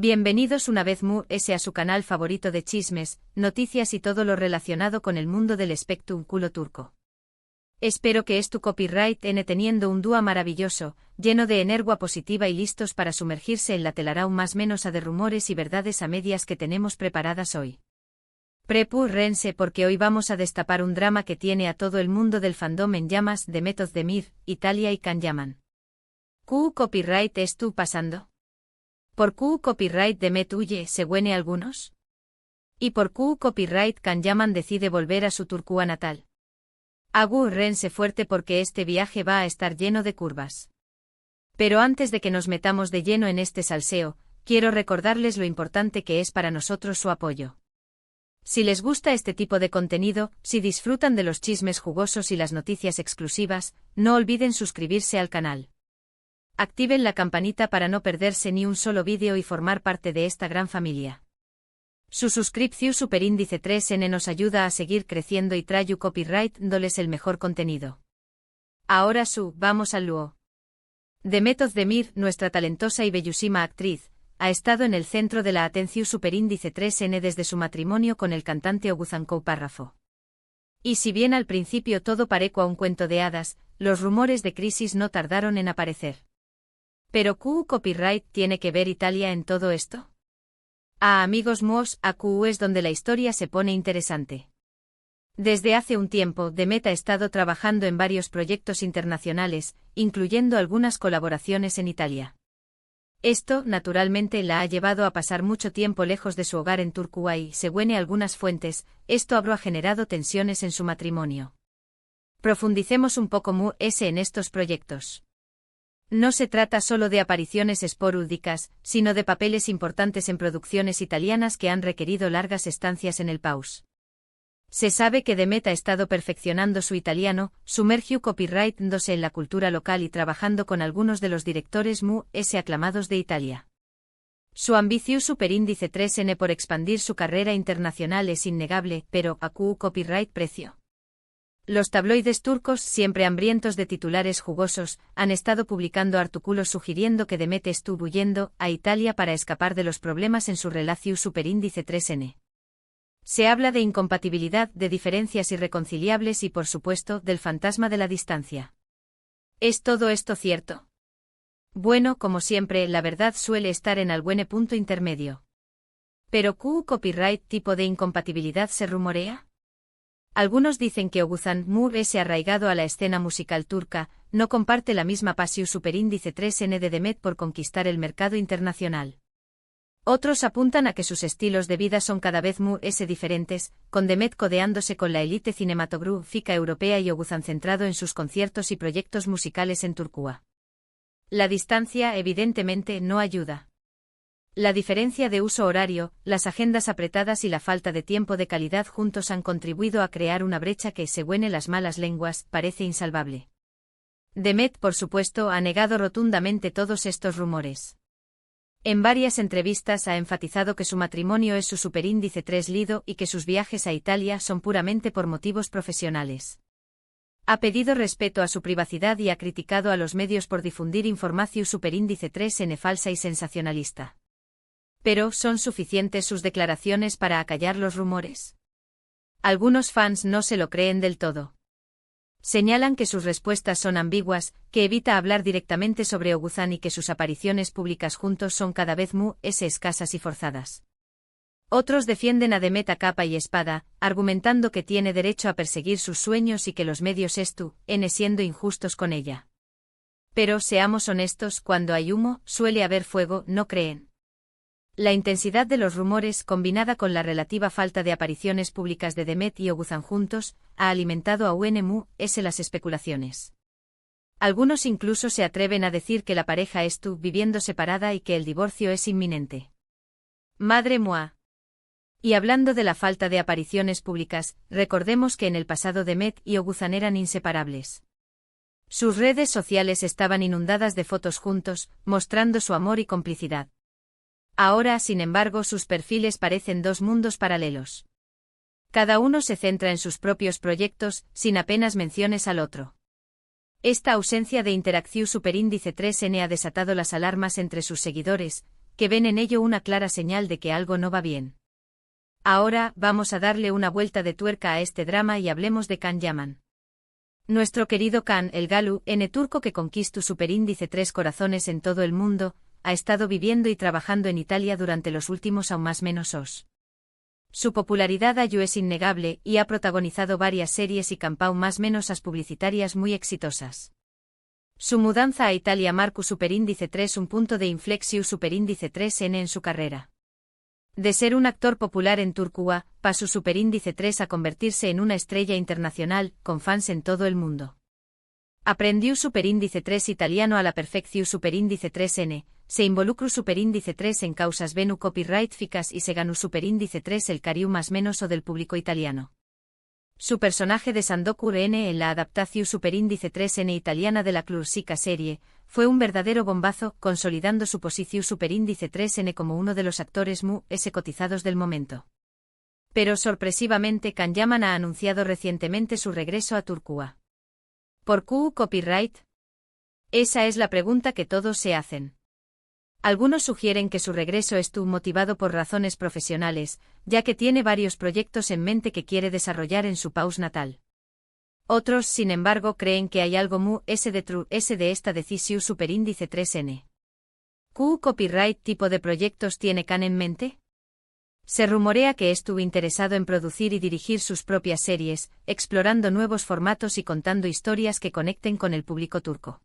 Bienvenidos una vez más a su canal favorito de chismes, noticias y todo lo relacionado con el mundo del espectáculo turco. Espero que tu copyright teniendo un día maravilloso, lleno de energía positiva y listos para sumergirse en la telaraña más menos a de rumores y verdades a medias que tenemos preparadas hoy. Prepárense porque hoy vamos a destapar un drama que tiene a todo el mundo del fandom en llamas de Demet Özdemir, Italia y Can Yaman. ¿Qué copyright tú pasando? ¿Por qué copyright Demet huye según algunos? ¿Y por qué copyright Can Yaman decide volver a su Turquía natal? Agárrense fuerte porque este viaje va a estar lleno de curvas. Pero antes de que nos metamos de lleno en este salseo, quiero recordarles lo importante que es para nosotros su apoyo. Si les gusta este tipo de contenido, si disfrutan de los chismes jugosos y las noticias exclusivas, no olviden suscribirse al canal. Activen la campanita para no perderse ni un solo vídeo y formar parte de esta gran familia. Su suscripción superíndice 3N nos ayuda a seguir creciendo y trae copyright dándoles el mejor contenido. Ahora vamos al luo. Demet Özdemir, nuestra talentosa y bellísima actriz, ha estado en el centro de la atención superíndice 3N desde su matrimonio con el cantante Oğuzhan Párrafo. Y si bien al principio todo parecía un cuento de hadas, los rumores de crisis no tardaron en aparecer. ¿Pero qué copyright tiene que ver Italia en todo esto? Amigos míos, aquí es donde la historia se pone interesante. Desde hace un tiempo, Demet ha estado trabajando en varios proyectos internacionales, incluyendo algunas colaboraciones en Italia. Esto, naturalmente, la ha llevado a pasar mucho tiempo lejos de su hogar en Turquía y, según algunas fuentes, esto habrá generado tensiones en su matrimonio. Profundicemos un poco más en estos proyectos. No se trata solo de apariciones esporádicas, sino de papeles importantes en producciones italianas que han requerido largas estancias en el país. Se sabe que Demet ha estado perfeccionando su italiano, sumergió copyright-dándose en la cultura local y trabajando con algunos de los directores más aclamados de Italia. Su ambición superíndice 3N por expandir su carrera internacional es innegable, pero ¿a qué copyright precio? Los tabloides turcos, siempre hambrientos de titulares jugosos, han estado publicando artículos sugiriendo que Demet estuvo huyendo a Italia para escapar de los problemas en su relación superíndice 3N. Se habla de incompatibilidad, de diferencias irreconciliables y, por supuesto, del fantasma de la distancia. ¿Es todo esto cierto? Bueno, como siempre, la verdad suele estar en algún punto intermedio. ¿Pero qué copyright tipo de incompatibilidad se rumorea? Algunos dicen que Oğuzhan arraigado a la escena musical turca, no comparte la misma pasión superíndice 3N de Demet por conquistar el mercado internacional. Otros apuntan a que sus estilos de vida son cada vez más diferentes, con Demet codeándose con la élite cinematográfica europea y Oğuzhan centrado en sus conciertos y proyectos musicales en Turquía. La distancia, evidentemente, no ayuda. La diferencia de uso horario, las agendas apretadas y la falta de tiempo de calidad juntos han contribuido a crear una brecha que, según las malas lenguas, parece insalvable. Demet, por supuesto, ha negado rotundamente todos estos rumores. En varias entrevistas ha enfatizado que su matrimonio es su superíndice 3 lido y que sus viajes a Italia son puramente por motivos profesionales. Ha pedido respeto a su privacidad y ha criticado a los medios por difundir información superíndice 3N falsa y sensacionalista. ¿Pero son suficientes sus declaraciones para acallar los rumores? Algunos fans no se lo creen del todo. Señalan que sus respuestas son ambiguas, que evita hablar directamente sobre Oğuzhan y que sus apariciones públicas juntos son cada vez más escasas y forzadas. Otros defienden a Demet a capa y espada, argumentando que tiene derecho a perseguir sus sueños y que los medios siendo injustos con ella. Pero seamos honestos, cuando hay humo, suele haber fuego, ¿no creen? La intensidad de los rumores, combinada con la relativa falta de apariciones públicas de Demet y Oğuzhan juntos, ha alimentado aún las especulaciones. Algunos incluso se atreven a decir que la pareja viviendo separada y que el divorcio es inminente. Madre mía. Y hablando de la falta de apariciones públicas, recordemos que en el pasado Demet y Oğuzhan eran inseparables. Sus redes sociales estaban inundadas de fotos juntos, mostrando su amor y complicidad. Ahora, sin embargo, sus perfiles parecen dos mundos paralelos. Cada uno se centra en sus propios proyectos, sin apenas menciones al otro. Esta ausencia de interacción superíndice 3N ha desatado las alarmas entre sus seguidores, que ven en ello una clara señal de que algo no va bien. Ahora, vamos a darle una vuelta de tuerca a este drama y hablemos de Can Yaman. Nuestro querido Can, el Galu, N turco que conquistó superíndice 3 corazones en todo el mundo, ha estado viviendo y trabajando en Italia durante los últimos aún más menos os. Su popularidad allí es innegable y ha protagonizado varias series y campañas más menos as publicitarias muy exitosas. Su mudanza a Italia marcó superíndice 3 un punto de inflexión superíndice 3N en su carrera. De ser un actor popular en Turquía, pasó superíndice 3 a convertirse en una estrella internacional, con fans en todo el mundo. Aprendió superíndice 3 italiano a la perfección superíndice 3N, se involucró superíndice 3 en causas venu copyright ficas y se ganó superíndice 3 el cariño más menos o del público italiano. Su personaje de Sandoku N en la adaptación superíndice 3N italiana de la clásica serie, fue un verdadero bombazo, consolidando su posición superíndice 3N como uno de los actores más cotizados del momento. Pero sorpresivamente Can Yaman ha anunciado recientemente su regreso a Turquía. ¿Por qué copyright? Esa es la pregunta que todos se hacen. Algunos sugieren que su regreso estuvo motivado por razones profesionales, ya que tiene varios proyectos en mente que quiere desarrollar en su país natal. Otros, sin embargo, creen que hay algo de esta decisión superíndice 3N. ¿Qué copyright tipo de proyectos tiene Can en mente? Se rumorea que estuvo interesado en producir y dirigir sus propias series, explorando nuevos formatos y contando historias que conecten con el público turco.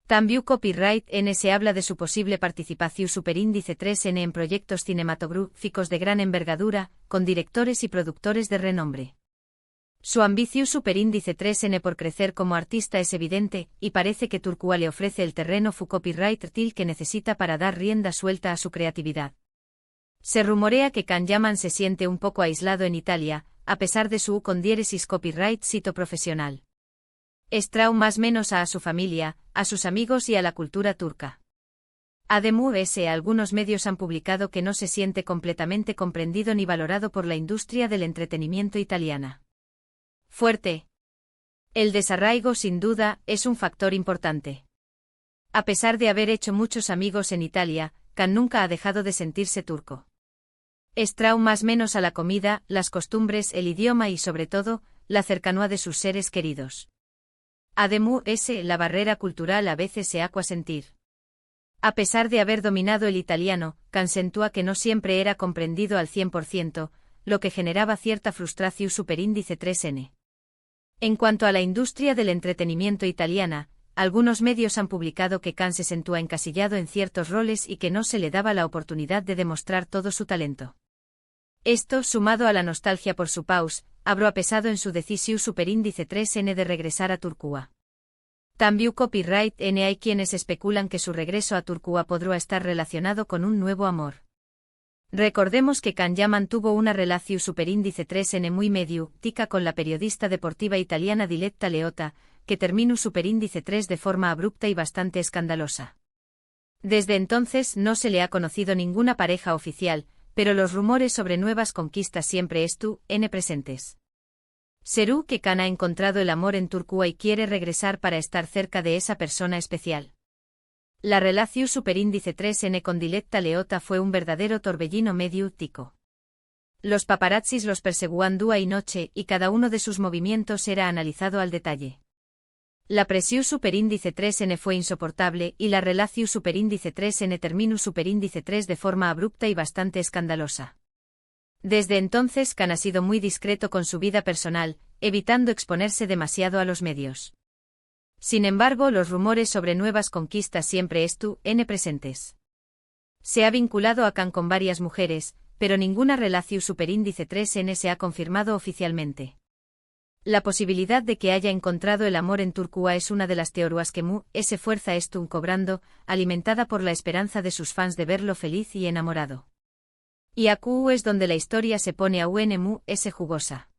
También copyright N se habla de su posible participación superíndice 3N en proyectos cinematográficos de gran envergadura, con directores y productores de renombre. Su ambición superíndice 3N por crecer como artista es evidente, y parece que Turquía le ofrece el terreno fu copyright til que necesita para dar rienda suelta a su creatividad. Se rumorea que Can Yaman se siente un poco aislado en Italia, a pesar de su con diéresis copyright sito profesional. Extrae más menos a su familia, a sus amigos y a la cultura turca. Además, algunos medios han publicado que no se siente completamente comprendido ni valorado por la industria del entretenimiento italiana. Fuerte. El desarraigo, sin duda, es un factor importante. A pesar de haber hecho muchos amigos en Italia, Can nunca ha dejado de sentirse turco. Extrae más menos a la comida, las costumbres, el idioma y, sobre todo, la cercanía de sus seres queridos. Además, la barrera cultural a veces se hace sentir. A pesar de haber dominado el italiano, Can sentía que no siempre era comprendido al 100%, lo que generaba cierta frustración superíndice 3N. En cuanto a la industria del entretenimiento italiana, algunos medios han publicado que Can se sentía encasillado en ciertos roles y que no se le daba la oportunidad de demostrar todo su talento. Esto, sumado a la nostalgia por su país, habrá pesado en su decisión superíndice 3N de regresar a Turquía. También copyright N hay quienes especulan que su regreso a Turquía podrá estar relacionado con un nuevo amor. Recordemos que Can Yaman tuvo una relación superíndice 3N muy mediática con la periodista deportiva italiana Diletta Leotta, que terminó superíndice 3 de forma abrupta y bastante escandalosa. Desde entonces no se le ha conocido ninguna pareja oficial, pero los rumores sobre nuevas conquistas siempre estuvieron presentes. Será que Can ha encontrado el amor en Turquía y quiere regresar para estar cerca de esa persona especial. La relación superíndice 3N con Diletta Leotta fue un verdadero torbellino mediático. Los paparazzis los perseguían día y noche y cada uno de sus movimientos era analizado al detalle. La presión superíndice 3N fue insoportable y la relación superíndice 3N terminó superíndice 3 de forma abrupta y bastante escandalosa. Desde entonces Can ha sido muy discreto con su vida personal, evitando exponerse demasiado a los medios. Sin embargo, los rumores sobre nuevas conquistas siempre estuvieron presentes. Se ha vinculado a Can con varias mujeres, pero ninguna relación superíndice 3N se ha confirmado oficialmente. La posibilidad de que haya encontrado el amor en Turquía es una de las teorías que ese fuerza estuvo cobrando, alimentada por la esperanza de sus fans de verlo feliz y enamorado. Y aquí es donde la historia se pone aún jugosa.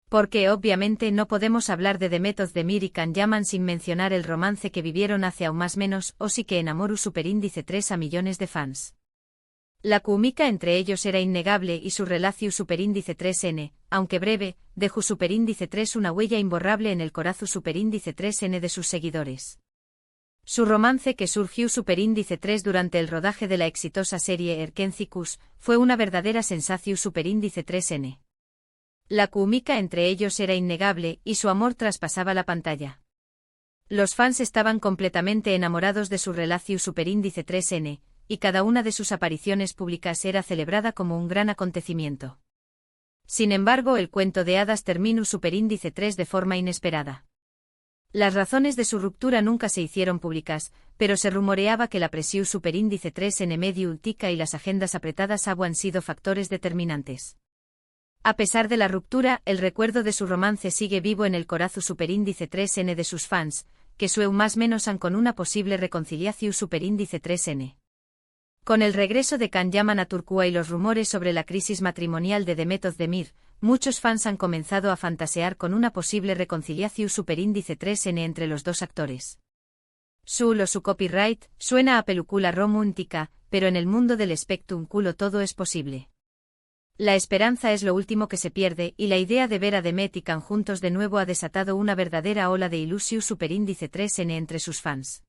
Porque obviamente no podemos hablar de Demet Özdemir y Can Yaman sin mencionar el romance que vivieron hace aún más menos o sí que enamoró superíndice 3 a millones de fans. La química entre ellos era innegable y su relación superíndice 3N, aunque breve, dejó superíndice 3 una huella imborrable en el corazón superíndice 3N de sus seguidores. Su romance que surgió superíndice 3 durante el rodaje de la exitosa serie Erkencicus fue una verdadera sensación superíndice 3N. La química entre ellos era innegable y su amor traspasaba la pantalla. Los fans estaban completamente enamorados de su relación superíndice 3N, y cada una de sus apariciones públicas era celebrada como un gran acontecimiento. Sin embargo, el cuento de hadas terminó superíndice 3 de forma inesperada. Las razones de su ruptura nunca se hicieron públicas, pero se rumoreaba que la presión superíndice 3N medio ultica y las agendas apretadas habían sido factores determinantes. A pesar de la ruptura, el recuerdo de su romance sigue vivo en el corazón superíndice 3N de sus fans, que sueu más menos han con una posible reconciliación superíndice 3N. Con el regreso de Can Yaman a Turquía y los rumores sobre la crisis matrimonial de Demet Özdemir, muchos fans han comenzado a fantasear con una posible reconciliación superíndice 3N entre los dos actores. Su copyright suena a película romántica, pero en el mundo del espectáculo todo es posible. La esperanza es lo último que se pierde y la idea de ver a Demet y Can juntos de nuevo ha desatado una verdadera ola de ilusión superíndice 3N entre sus fans.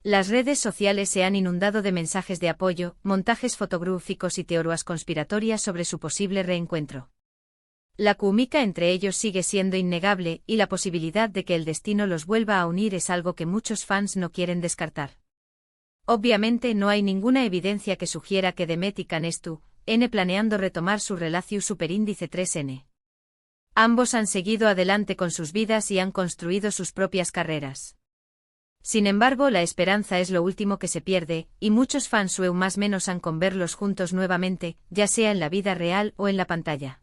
Las redes sociales se han inundado de mensajes de apoyo, montajes fotográficos y teorías conspiratorias sobre su posible reencuentro. La química entre ellos sigue siendo innegable y la posibilidad de que el destino los vuelva a unir es algo que muchos fans no quieren descartar. Obviamente no hay ninguna evidencia que sugiera que Demet y Can estén planeando retomar su relación superíndice 3N. Ambos han seguido adelante con sus vidas y han construido sus propias carreras. Sin embargo, la esperanza es lo último que se pierde, y muchos fans sueu más menos han con verlos juntos nuevamente, ya sea en la vida real o en la pantalla.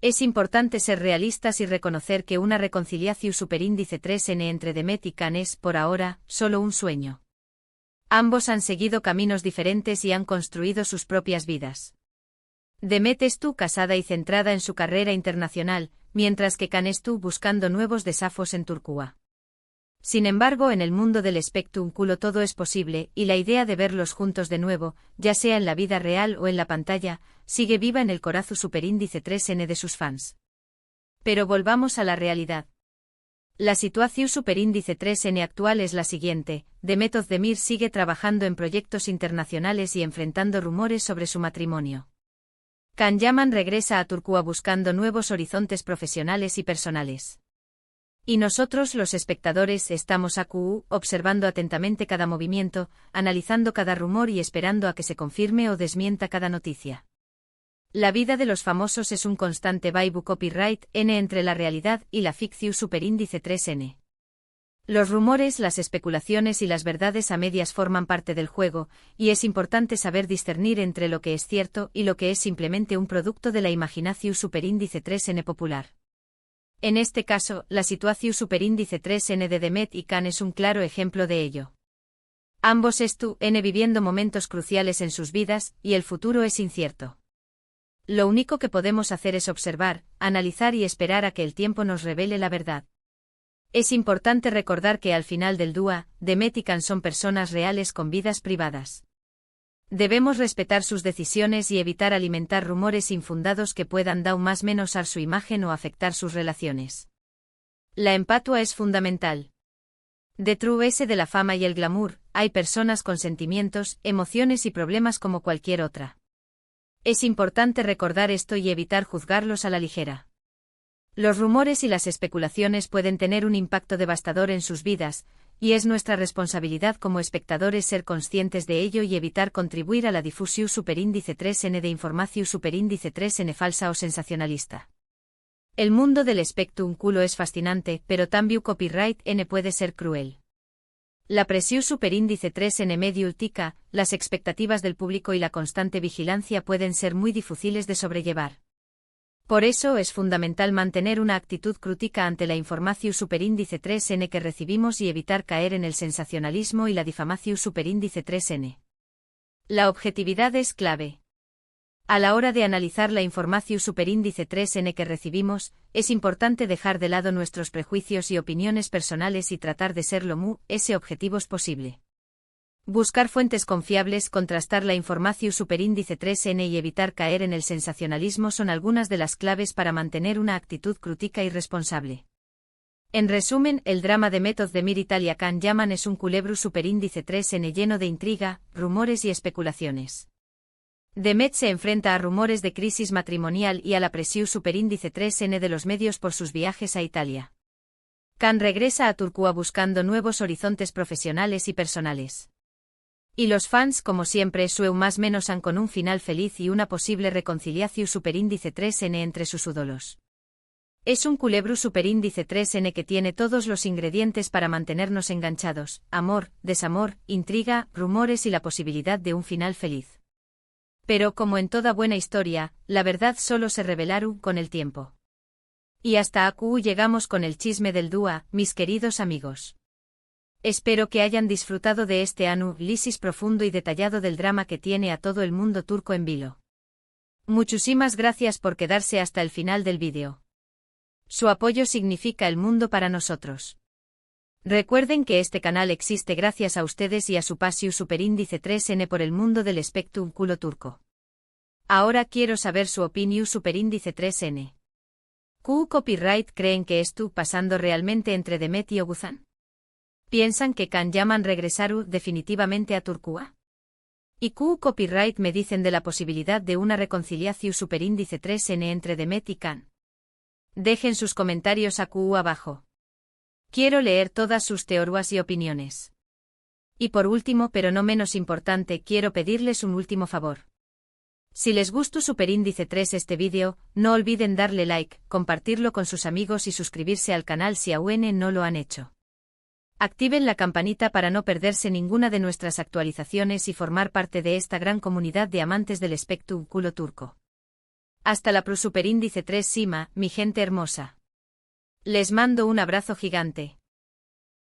Es importante ser realistas y reconocer que una reconciliación superíndice 3N entre Demet y Can es, por ahora, solo un sueño. Ambos han seguido caminos diferentes y han construido sus propias vidas. Demet estuvo casada y centrada en su carrera internacional, mientras que Can estuvo buscando nuevos desafíos en Turquía. Sin embargo, en el mundo del espectáculo todo es posible y la idea de verlos juntos de nuevo, ya sea en la vida real o en la pantalla, sigue viva en el corazón superíndice 3N de sus fans. Pero volvamos a la realidad. La situación superíndice 3N actual es la siguiente: Demet Özdemir sigue trabajando en proyectos internacionales y enfrentando rumores sobre su matrimonio. Can Yaman regresa a Turquía buscando nuevos horizontes profesionales y personales. Y nosotros los espectadores estamos aquí, observando atentamente cada movimiento, analizando cada rumor y esperando a que se confirme o desmienta cada noticia. La vida de los famosos es un constante vaibu copyright N entre la realidad y la ficción superíndice 3N. Los rumores, las especulaciones y las verdades a medias forman parte del juego, y es importante saber discernir entre lo que es cierto y lo que es simplemente un producto de la imaginación superíndice 3N popular. En este caso, la situación superíndice 3N de Demet y Can es un claro ejemplo de ello. Ambos están viviendo momentos cruciales en sus vidas, y el futuro es incierto. Lo único que podemos hacer es observar, analizar y esperar a que el tiempo nos revele la verdad. Es importante recordar que al final del día, Demet y Can son personas reales con vidas privadas. Debemos respetar sus decisiones y evitar alimentar rumores infundados que puedan dar más menos a su imagen o afectar sus relaciones. La empatía es fundamental. Detrás de la fama y el glamour, hay personas con sentimientos, emociones y problemas como cualquier otra. Es importante recordar esto y evitar juzgarlos a la ligera. Los rumores y las especulaciones pueden tener un impacto devastador en sus vidas, y es nuestra responsabilidad como espectadores ser conscientes de ello y evitar contribuir a la difusión superíndice 3N de información superíndice 3N falsa o sensacionalista. El mundo del espectáculo es fascinante, pero también copyright N puede ser cruel. La presión superíndice 3N medio ultica, las expectativas del público y la constante vigilancia pueden ser muy difíciles de sobrellevar. Por eso es fundamental mantener una actitud crítica ante la información superíndice 3N que recibimos y evitar caer en el sensacionalismo y la difamación superíndice 3N. La objetividad es clave. A la hora de analizar la información superíndice 3N que recibimos, es importante dejar de lado nuestros prejuicios y opiniones personales y tratar de ser lo más objetivos posible. Buscar fuentes confiables, contrastar la información superíndice 3N y evitar caer en el sensacionalismo son algunas de las claves para mantener una actitud crítica y responsable. En resumen, el drama de Method de Mir Italia Can Yaman es un culebro superíndice 3N lleno de intriga, rumores y especulaciones. Demet se enfrenta a rumores de crisis matrimonial y a la presión superíndice 3N de los medios por sus viajes a Italia. Can regresa a Turquía buscando nuevos horizontes profesionales y personales. Y los fans, como siempre, más menos han con un final feliz y una posible reconciliación superíndice 3N entre sus ídolos. Es un culebro superíndice 3N que tiene todos los ingredientes para mantenernos enganchados: amor, desamor, intriga, rumores y la posibilidad de un final feliz. Pero como en toda buena historia, la verdad solo se revelará con el tiempo. Y hasta aquí llegamos con el chisme del dúo, mis queridos amigos. Espero que hayan disfrutado de este análisis profundo y detallado del drama que tiene a todo el mundo turco en vilo. Muchísimas gracias por quedarse hasta el final del vídeo. Su apoyo significa el mundo para nosotros. Recuerden que este canal existe gracias a ustedes y a su pasión superíndice 3N por el mundo del espectáculo turco. Ahora quiero saber su opinión superíndice 3N. ¿Q Copyright creen que esto pasando realmente entre Demet y Oguzhan? ¿Piensan que Can Yaman regresará definitivamente a Turquía? ¿Y Q Copyright me dicen de la posibilidad de una reconciliación superíndice 3N entre Demet y Can? Dejen sus comentarios aquí abajo. Quiero leer todas sus teorías y opiniones. Y por último, pero no menos importante, quiero pedirles un último favor. Si les gustó superíndice 3 este vídeo, no olviden darle like, compartirlo con sus amigos y suscribirse al canal si aún no lo han hecho. Activen la campanita para no perderse ninguna de nuestras actualizaciones y formar parte de esta gran comunidad de amantes del espectáculo turco. Hasta la pro superíndice 3 Sima, mi gente hermosa. Les mando un abrazo gigante.